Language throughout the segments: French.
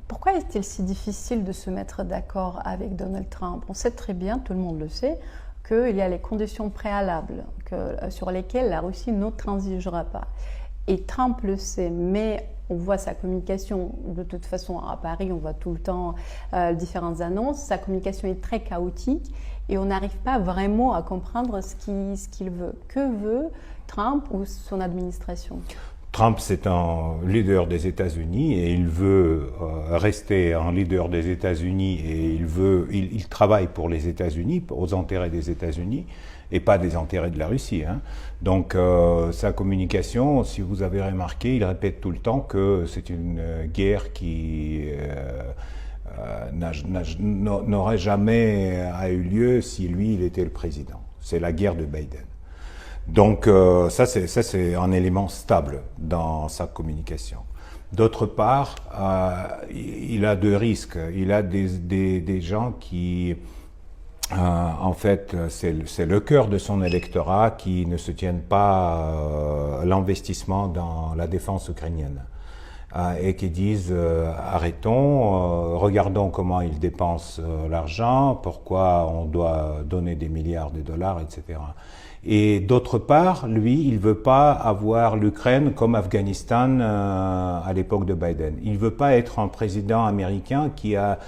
Pourquoi est-il si difficile de se mettre d'accord avec Donald Trump? On sait très bien, tout le monde le sait, qu'il y a les conditions préalables sur lesquelles la Russie ne transigera pas. Et Trump le sait, mais on voit sa communication, de toute façon à Paris, on voit tout le temps différentes annonces, sa communication est très chaotique et on n'arrive pas vraiment à comprendre ce qu'il veut. Que veut Trump ou son administration? Trump, c'est un leader des États-Unis et il veut rester un leader des États-Unis et il travaille pour les États-Unis, aux intérêts des États-Unis et pas des intérêts de la Russie. Hein. Donc sa communication, si vous avez remarqué, il répète tout le temps que c'est une guerre qui n'aurait jamais eu lieu si lui, il était le président. C'est la guerre de Biden. Donc ça c'est un élément stable dans sa communication. D'autre part, il a deux risques. Il a des gens qui, en fait, c'est le cœur de son électorat qui ne se tiennent pas à l'investissement dans la défense ukrainienne. Et qui disent arrêtons, regardons comment ils dépensent l'argent, pourquoi on doit donner des milliards de dollars, etc. Et d'autre part, lui, il veut pas avoir l'Ukraine comme Afghanistan à l'époque de Biden. Il veut pas être un président américain qui a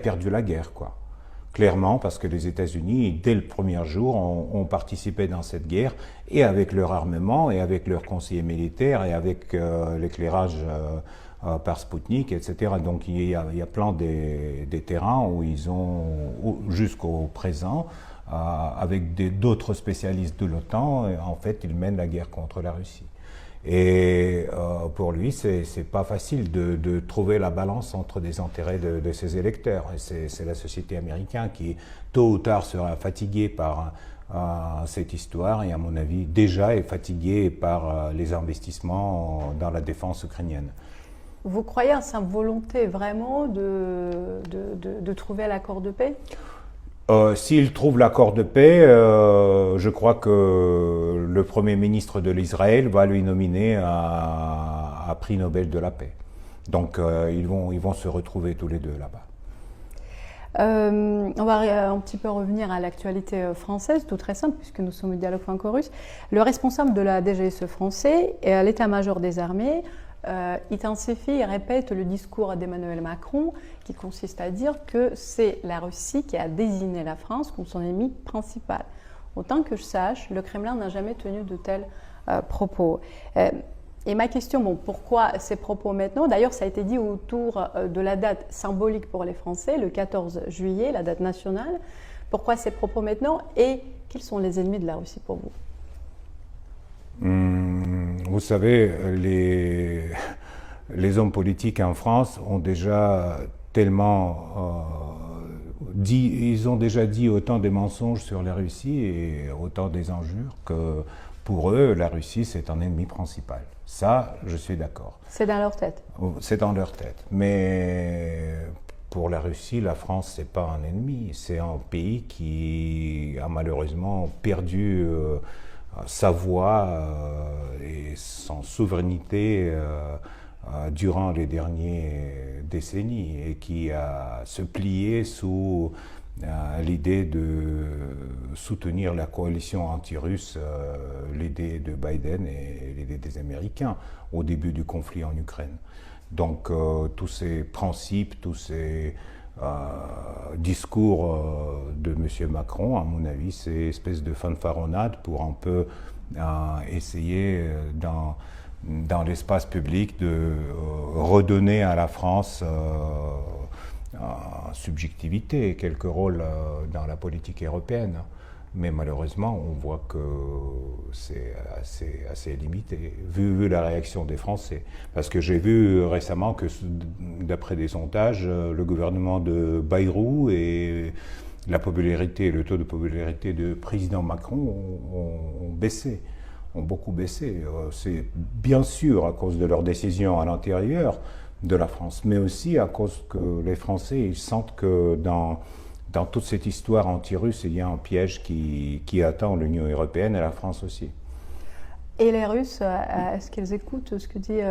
perdu la guerre, quoi. Clairement, parce que les États-Unis, dès le premier jour, ont participé dans cette guerre, et avec leur armement, et avec leurs conseillers militaires, et avec l'éclairage par Spoutnik, etc. Donc il y a plein des terrains où ils ont, jusqu'au présent, avec d'autres spécialistes de l'OTAN, en fait, ils mènent la guerre contre la Russie. Et pour lui, c'est pas facile de trouver la balance entre des intérêts de ses électeurs. Et c'est la société américaine qui, tôt ou tard, sera fatiguée par cette histoire et, à mon avis, déjà est fatiguée par les investissements dans la défense ukrainienne. Vous croyez à sa volonté vraiment de trouver l'accord de paix? S'il trouve l'accord de paix, je crois que le Premier ministre de l'Israël va lui nominer à prix Nobel de la paix. Donc ils vont se retrouver tous les deux là-bas. On va un petit peu revenir à l'actualité française, tout très simple, puisque nous sommes au Dialogue franco-russe. Le responsable de la DGSE français, l'état-major des armées, intensifie et répète le discours d'Emmanuel Macron qui consiste à dire que c'est la Russie qui a désigné la France comme son ennemi principal. Autant que je sache, le Kremlin n'a jamais tenu de tels propos. Et ma question, pourquoi ces propos maintenant? D'ailleurs, ça a été dit autour de la date symbolique pour les Français, le 14 juillet, la date nationale. Pourquoi ces propos maintenant et quels sont les ennemis de la Russie pour vous? Vous savez, les hommes politiques en France ont déjà tellement ils ont déjà dit autant de mensonges sur la Russie et autant des injures que pour eux, la Russie, c'est un ennemi principal. Ça, je suis d'accord. C'est dans leur tête. C'est dans leur tête. Mais pour la Russie, la France, c'est pas un ennemi. C'est un pays qui a malheureusement perdu sa voix et son souveraineté durant les dernières décennies et qui a se plié sous l'idée de soutenir la coalition anti-russe, l'idée de Biden et l'idée des Américains au début du conflit en Ukraine. Donc tous ces principes, tous ces discours de M. Macron, à mon avis, c'est une espèce de fanfaronnade pour un peu essayer dans l'espace public de redonner à la France subjectivité, quelques rôles dans la politique européenne. Mais malheureusement, on voit que c'est assez limité, vu la réaction des Français. Parce que j'ai vu récemment que, d'après des sondages, le gouvernement de Bayrou et la popularité, le taux de popularité du président Macron ont baissé, ont beaucoup baissé. C'est bien sûr à cause de leurs décisions à l'intérieur de la France, mais aussi à cause que les Français ils sentent que dans toute cette histoire anti-russe, il y a un piège qui attend l'Union européenne et la France aussi. Et les Russes, est-ce qu'ils écoutent ce que disent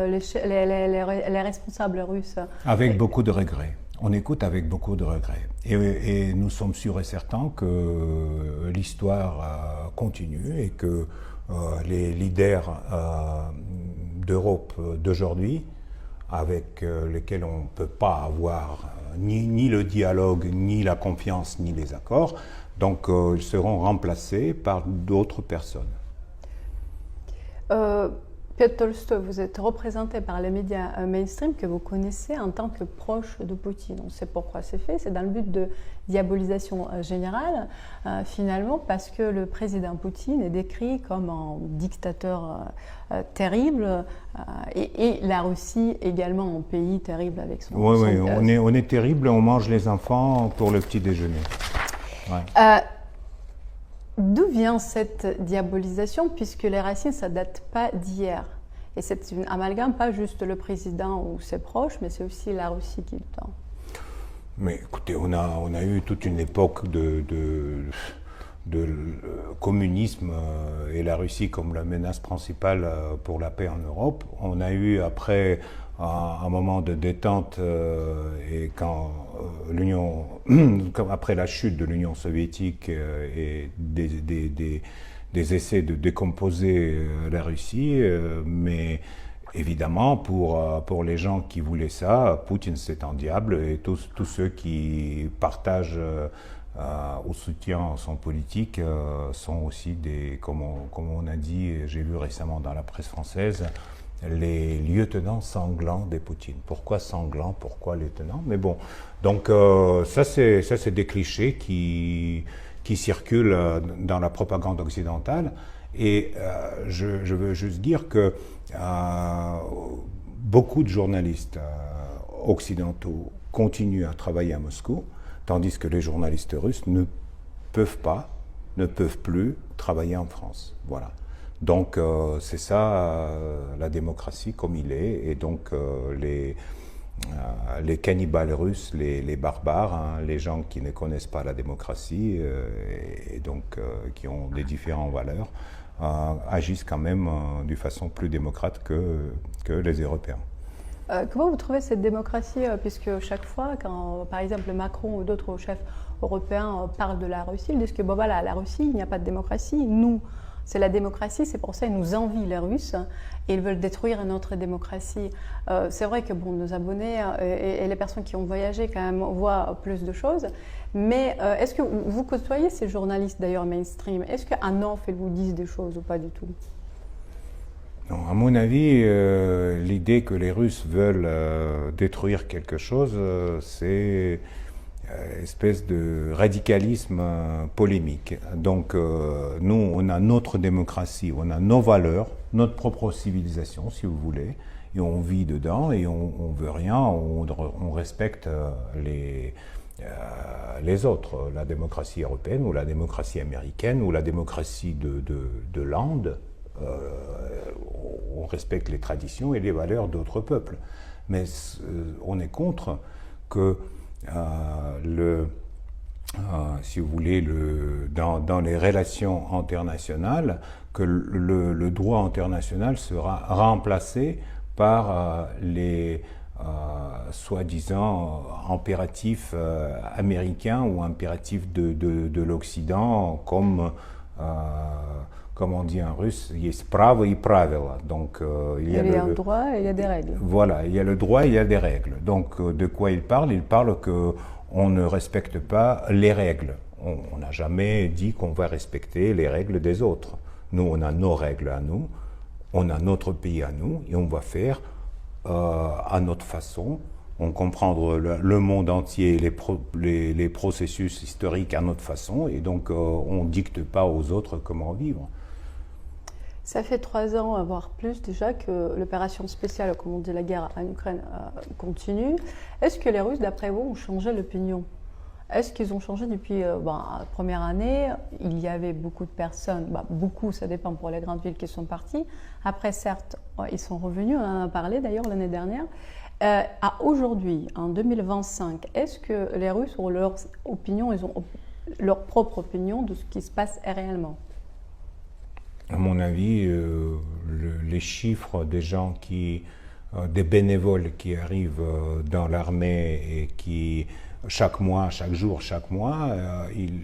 les responsables russes? Avec beaucoup de regrets. On écoute avec beaucoup de regrets. Et nous sommes sûrs et certains que l'histoire continue et que les leaders d'Europe d'aujourd'hui, avec lesquels on ne peut pas avoir ni le dialogue, ni la confiance, ni les accords, donc ils seront remplacés par d'autres personnes. Piotr Tolstoï, vous êtes représenté par les médias mainstream que vous connaissez en tant que proche de Poutine. On sait pourquoi c'est fait, c'est dans le but de diabolisation générale, finalement, parce que le président Poutine est décrit comme un dictateur terrible, et la Russie également un pays terrible avec son... Oui, on est terrible, on mange les enfants pour le petit déjeuner. Ouais. D'où vient cette diabolisation, puisque les racines, ça ne date pas d'hier. Et c'est une amalgame, pas juste le président ou ses proches, mais c'est aussi la Russie qui le tend. Mais écoutez, on a eu toute une époque de communisme et la Russie comme la menace principale pour la paix en Europe. On a eu après un moment de détente et quand après la chute de l'Union soviétique et des essais de décomposer la Russie, mais évidemment pour les gens qui voulaient ça, Poutine c'est un diable et tous ceux qui partagent ou soutiennent son politique sont aussi comme on a dit, j'ai vu récemment dans la presse française, les lieutenants sanglants des Poutine. Pourquoi sanglants? Pourquoi lieutenants? Mais bon, donc ça c'est des clichés qui circulent dans la propagande occidentale. Et je veux juste dire que beaucoup de journalistes occidentaux continuent à travailler à Moscou, tandis que les journalistes russes ne peuvent plus travailler en France. Voilà. Donc c'est ça la démocratie comme il est, et donc les cannibales russes, les barbares, hein, les gens qui ne connaissent pas la démocratie et donc qui ont des différentes valeurs, agissent quand même d'une façon plus démocrate que les Européens. Comment vous trouvez cette démocratie, puisque chaque fois, quand par exemple Macron ou d'autres chefs européens parlent de la Russie, ils disent que bon voilà, la Russie, il n'y a pas de démocratie, nous, c'est la démocratie, c'est pour ça qu'ils nous envient les Russes et ils veulent détruire notre démocratie. C'est vrai que bon, nos abonnés et les personnes qui ont voyagé quand même voient plus de choses, mais est-ce que vous côtoyez ces journalistes d'ailleurs mainstream? Est-ce qu'à off, ils vous disent des choses ou pas du tout? Non, à mon avis, l'idée que les Russes veulent détruire quelque chose, c'est espèce de radicalisme polémique. Donc nous, on a notre démocratie, on a nos valeurs, notre propre civilisation, si vous voulez, et on vit dedans et on veut rien, on respecte les autres, la démocratie européenne ou la démocratie américaine ou la démocratie de l'Inde. On respecte les traditions et les valeurs d'autres peuples. Mais on est contre que si vous voulez, dans les relations internationales, que le droit international sera remplacé par les soi-disant impératifs américains ou impératifs de l'Occident, comme on dit en russe, есть право и правила. Donc, il y a un droit et il y a des règles. Voilà, il y a le droit et il y a des règles. Donc, de quoi il parle? Il parle qu'on ne respecte pas les règles. On n'a jamais dit qu'on va respecter les règles des autres. Nous, on a nos règles à nous, on a notre pays à nous, et on va faire à notre façon. On comprendre le monde entier, les processus historiques à notre façon, et donc on ne dicte pas aux autres comment vivre. Ça fait 3 ans, voire plus déjà, que l'opération spéciale, comme on dit la guerre en Ukraine, continue. Est-ce que les Russes, d'après vous, ont changé l'opinion? Est-ce qu'ils ont changé depuis la première année? Il y avait beaucoup de personnes, beaucoup, ça dépend pour les grandes villes, qui sont parties. Après, certes, ils sont revenus, on en a parlé d'ailleurs l'année dernière. À aujourd'hui, en 2025, est-ce que les Russes ont leur opinion, ils ont leur propre opinion de ce qui se passe réellement? À mon avis, les chiffres des gens des bénévoles qui arrivent dans l'armée et qui, chaque jour, ils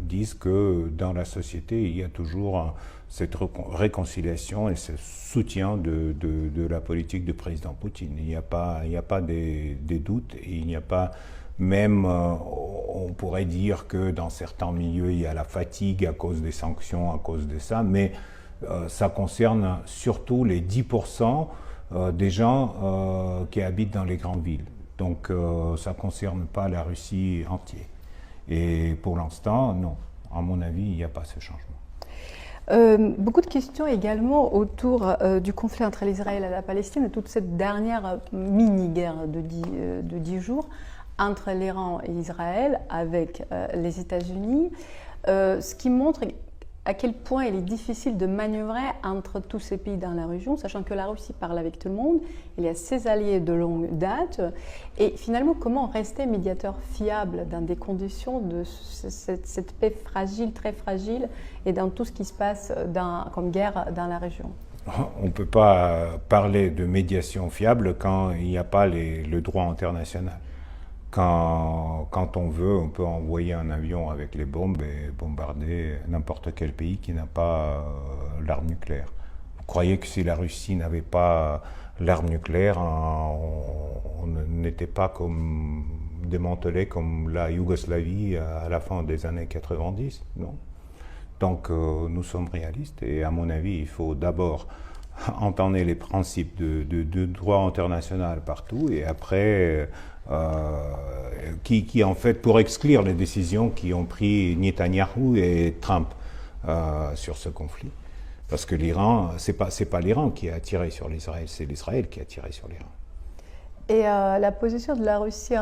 disent que dans la société, il y a toujours cette réconciliation et ce soutien de la politique du président Poutine. Il n'y a pas des doutes, et il n'y a pas, même, on pourrait dire que dans certains milieux, il y a la fatigue à cause des sanctions, à cause de ça, mais ça concerne surtout les 10% des gens qui habitent dans les grandes villes. Donc ça ne concerne pas la Russie entière. Et pour l'instant, non. À mon avis, il n'y a pas ce changement. Beaucoup de questions également autour du conflit entre l'Israël et la Palestine et toute cette dernière mini-guerre de 10 jours entre l'Iran et Israël avec les États-Unis, ce qui montre à quel point il est difficile de manœuvrer entre tous ces pays dans la région, sachant que la Russie parle avec tout le monde, il y a ses alliés de longue date, et finalement comment rester médiateur fiable dans des conditions de cette paix fragile, très fragile, et dans tout ce qui se passe comme guerre dans la région. On ne peut pas parler de médiation fiable quand il n'y a pas le droit international. Quand on veut, on peut envoyer un avion avec les bombes et bombarder n'importe quel pays qui n'a pas l'arme nucléaire. Vous croyez que si la Russie n'avait pas l'arme nucléaire, on n'était pas démantelé comme la Yougoslavie à la fin des années 90? Non. Donc nous sommes réalistes et à mon avis, il faut d'abord entendre les principes de droit international partout et après... qui en fait pour exclure les décisions qui ont pris Netanyahou et Trump sur ce conflit. Parce que l'Iran, c'est pas l'Iran qui a tiré sur l'Israël, c'est l'Israël qui a tiré sur l'Iran. Et la position de la Russie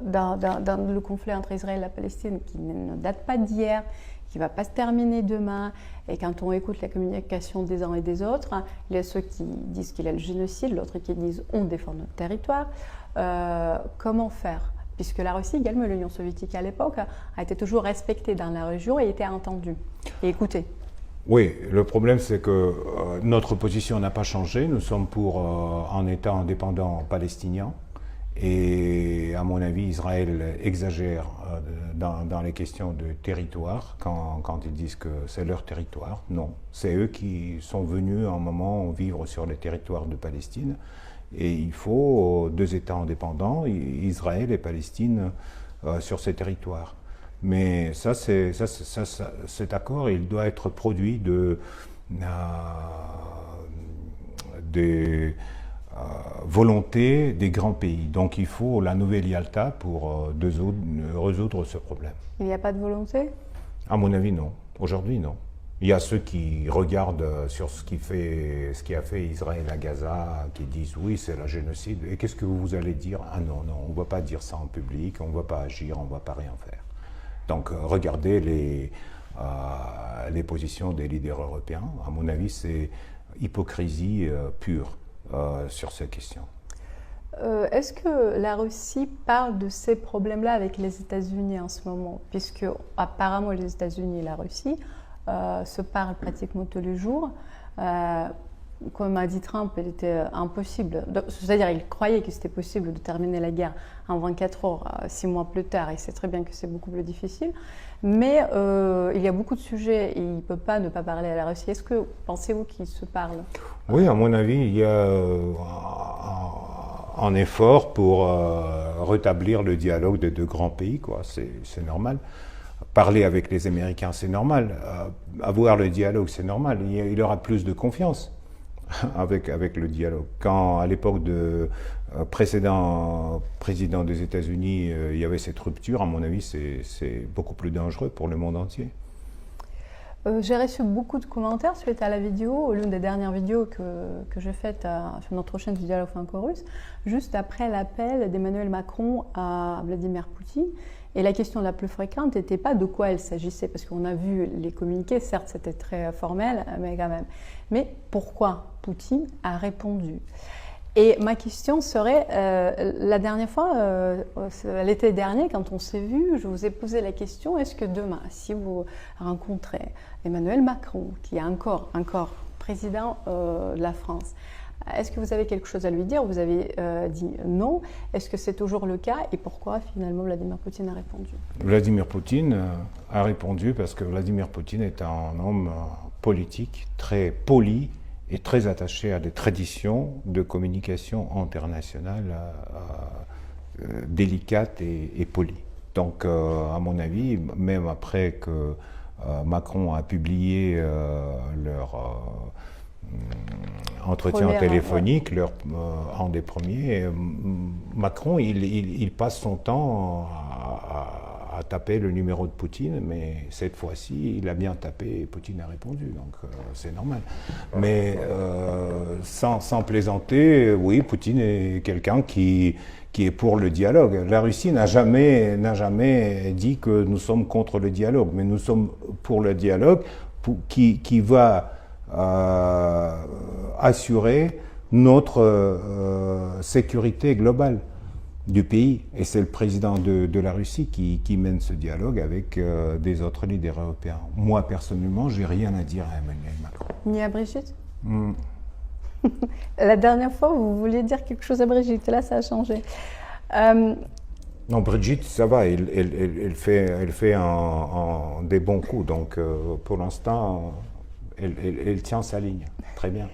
dans le conflit entre Israël et la Palestine, qui ne date pas d'hier, qui ne va pas se terminer demain, et quand on écoute la communication des uns et des autres, il y a ceux qui disent qu'il y a le génocide, l'autre qui disent on défend notre territoire. Comment faire? Puisque la Russie, également l'Union soviétique à l'époque, a été toujours respectée dans la région et était entendue et écoutée. Oui, le problème c'est que notre position n'a pas changé. Nous sommes pour un État indépendant palestinien et à mon avis, Israël exagère dans les questions de territoire quand ils disent que c'est leur territoire. Non, c'est eux qui sont venus à un moment vivre sur les territoires de Palestine. Et il faut 2 États indépendants, Israël et Palestine, sur ces territoires. Mais cet accord, il doit être produit des volontés des grands pays. Donc il faut la nouvelle Yalta pour résoudre ce problème. Il n'y a pas de volonté? À mon avis, non. Aujourd'hui, non. Il y a ceux qui regardent sur ce qui a fait Israël à Gaza, qui disent oui, c'est la génocide. Et qu'est-ce que vous allez dire? Ah non, on ne va pas dire ça en public, on ne va pas agir, on ne va pas rien faire. Donc regardez les positions des leaders européens. À mon avis, c'est hypocrisie pure sur ces questions. Est-ce que la Russie parle de ces problèmes-là avec les États-Unis en ce moment? Puisque apparemment les États-Unis et la Russie se parlent pratiquement tous les jours. Comme a dit Trump, il était impossible, c'est-à-dire il croyait que c'était possible de terminer la guerre en 24 heures, 6 mois plus tard, il sait très bien que c'est beaucoup plus difficile, mais il y a beaucoup de sujets et il ne peut pas ne pas parler à la Russie. Est-ce que pensez-vous qu'ils se parlent? Oui, à mon avis, il y a un effort pour rétablir le dialogue des 2 grands pays, quoi. C'est normal. Parler avec les Américains, c'est normal. Avoir le dialogue, c'est normal. Il y aura plus de confiance avec le dialogue. Quand, à l'époque de précédent président des États-Unis, il y avait cette rupture, à mon avis, c'est beaucoup plus dangereux pour le monde entier. J'ai reçu beaucoup de commentaires suite à la vidéo, l'une des dernières vidéos que j'ai faites sur notre chaîne du dialogue franco-russe, juste après l'appel d'Emmanuel Macron à Vladimir Poutine. Et la question la plus fréquente n'était pas de quoi il s'agissait, parce qu'on a vu les communiqués, certes c'était très formel, mais quand même. Mais pourquoi Poutine a répondu? Et ma question serait, la dernière fois, l'été dernier, quand on s'est vu, je vous ai posé la question, est-ce que demain, si vous rencontrez Emmanuel Macron, qui est encore président de la France, est-ce que vous avez quelque chose à lui dire? Vous avez dit non. Est-ce que c'est toujours le cas? Et pourquoi finalement Vladimir Poutine a répondu? Vladimir Poutine a répondu parce que Vladimir Poutine est un homme politique très poli et très attaché à des traditions de communication internationale délicates et polies. Donc, à mon avis, même après que Macron a publié leur entretien téléphonique, un des premiers, Macron, il passe son temps à taper le numéro de Poutine, mais cette fois-ci, il a bien tapé et Poutine a répondu, donc c'est normal. Mais sans plaisanter, oui, Poutine est quelqu'un qui est pour le dialogue. La Russie n'a jamais dit que nous sommes contre le dialogue, mais nous sommes pour le dialogue qui va assurer notre sécurité globale du pays. Et c'est le président de la Russie qui mène ce dialogue avec des autres leaders européens. Moi, personnellement, j'ai rien à dire à Emmanuel Macron. Ni à Brigitte? La dernière fois, vous vouliez dire quelque chose à Brigitte. Là, ça a changé. Non, Brigitte, ça va. Elle fait des bons coups. Donc, pour l'instant, elle tient sa ligne. Très bien.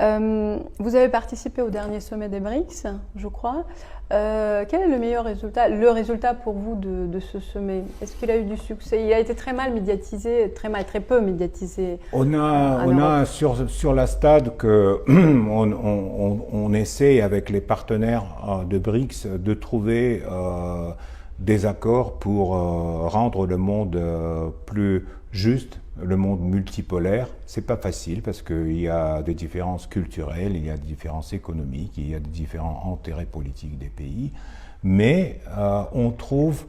Vous avez participé au dernier sommet des BRICS, je crois. Quel est le meilleur résultat, pour vous de ce sommet? Est-ce qu'il a eu du succès? Il a été très mal médiatisé, très peu médiatisé. On a sur la stade que on essaie avec les partenaires de BRICS de trouver des accords pour rendre le monde plus juste, le monde multipolaire. C'est pas facile parce qu'il y a des différences culturelles, il y a des différences économiques, il y a des différents intérêts politiques des pays, mais on trouve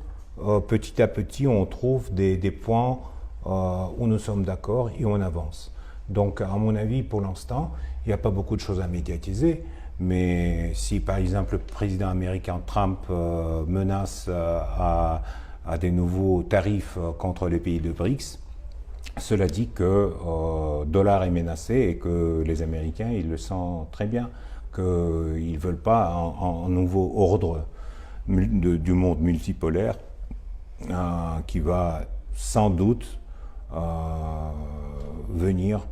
petit à petit, on trouve des points où nous sommes d'accord et on avance. Donc, à mon avis, pour l'instant, il n'y a pas beaucoup de choses à médiatiser. Mais si, par exemple, le président américain Trump menace à des nouveaux tarifs contre les pays de BRICS, cela dit que le dollar est menacé et que les Américains, ils le sentent très bien, qu'ils ne veulent pas un nouveau ordre du monde multipolaire qui va sans doute venir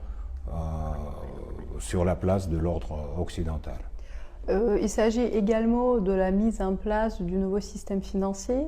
sur la place de l'ordre occidental. Il s'agit également de la mise en place du nouveau système financier.